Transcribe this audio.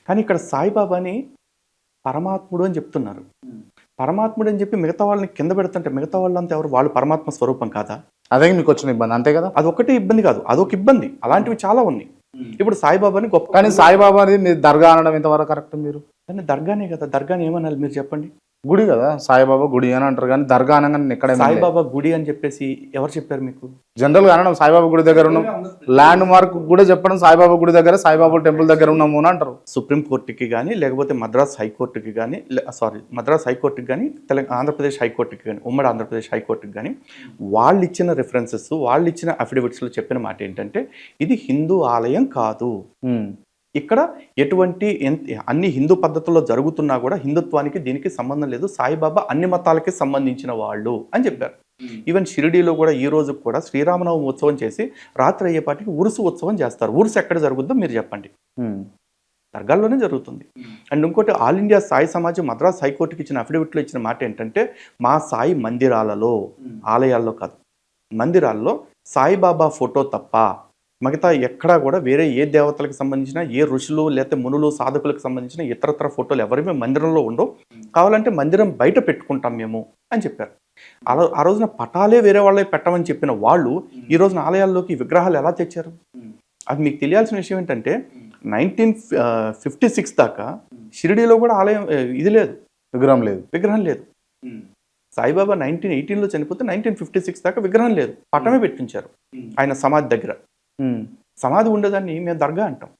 కానీ ఇక్కడ సాయిబాబాని పరమాత్ముడు అని చెప్తున్నారు. పరమాత్ముడు అని చెప్పి మిగతా వాళ్ళని కింద పెడుతుంటే మిగతా వాళ్ళంతా ఎవరు? వాళ్ళు పరమాత్మ స్వరూపం కాదా? అదే మీకు వచ్చిన ఇబ్బంది అంతే కదా. అదొకటే ఇబ్బంది కాదు, అదొక ఇబ్బంది. అలాంటివి చాలా ఉన్నాయి. ఇప్పుడు సాయిబాబాని గొప్ప, కానీ సాయిబాబాని మీరు దర్గా అనడం ఎంతవరకు కరెక్ట్? మీరు కానీ దర్గానే కదా, దర్గాని ఏమనాలి మీరు చెప్పండి? గుడి కదా, సాయిబాబా గుడి అని అంటారు, కానీ దర్గా అనగానే ఎక్కడ సాయిబాబా గుడి అని చెప్పేసి ఎవరు చెప్పారు మీకు? జనరల్ గా అనడం సాయిబాబా గుడి దగ్గర ఉన్నాం, ల్యాండ్ మార్క్ కూడా చెప్పడం సాయిబాబా గుడి దగ్గర, సాయిబాబా టెంపుల్ దగ్గర ఉన్నాము అని అంటారు. సుప్రీం కోర్టుకి కానీ లేకపోతే మద్రాస్ హైకోర్టుకి కానీ, మద్రాస్ హైకోర్టుకి కానీ, ఆంధ్రప్రదేశ్ హైకోర్టుకి కానీ, ఉమ్మడి ఆంధ్రప్రదేశ్ హైకోర్టుకి కానీ వాళ్ళు ఇచ్చిన రిఫరెన్సెస్, వాళ్ళు ఇచ్చిన అఫిడవిట్స్లో చెప్పిన మాట ఏంటంటే ఇది హిందూ ఆలయం కాదు, ఇక్కడ ఎటువంటి అన్ని హిందూ పద్ధతుల్లో జరుగుతున్నా కూడా హిందుత్వానికి దీనికి సంబంధం లేదు, సాయిబాబా అన్ని మతాలకి సంబంధించిన వాళ్ళు అని చెప్పారు. ఈవెన్ షిరిడీలో కూడా ఈ రోజు కూడా శ్రీరామనవమి ఉత్సవం చేసి రాత్రి అయ్యేపాటికి ఉరుసు ఉత్సవం చేస్తారు. ఉరుసు ఎక్కడ జరుగుద్దో మీరు చెప్పండి? దర్గాల్లోనే జరుగుతుంది. అండ్ ఇంకోటి, ఆల్ ఇండియా సాయి సమాజం మద్రాస్ హైకోర్టుకి ఇచ్చిన అఫిడవిట్లో ఇచ్చిన మాట ఏంటంటే మా సాయి మందిరాలలో, ఆలయాల్లో కాదు, మందిరాల్లో సాయిబాబా ఫోటో తప్ప మిగతా ఎక్కడా కూడా వేరే ఏ దేవతలకు సంబంధించిన, ఏ ఋషులు లేకపోతే మునులు సాధకులకు సంబంధించిన ఇతరత్ర ఫోటోలు ఎవరివి మందిరంలో ఉండవు, కావాలంటే మందిరం బయట పెట్టుకుంటాం మేము అని చెప్పారు. ఆ రోజున పటాలే వేరే వాళ్ళే పెట్టమని చెప్పిన వాళ్ళు ఈ రోజున ఆలయాల్లోకి విగ్రహాలు ఎలా తెచ్చారు? అది మీకు తెలియాల్సిన విషయం ఏంటంటే 1956 దాకా షిరిడీలో కూడా ఆలయం ఇది లేదు, విగ్రహం లేదు. సాయిబాబా 1918లో చనిపోతే 1956 దాకా విగ్రహం లేదు, పటమే పెట్టించారు ఆయన సమాధి దగ్గర. సమాధి ఉండేదాన్ని మేము దర్గా అంటాం.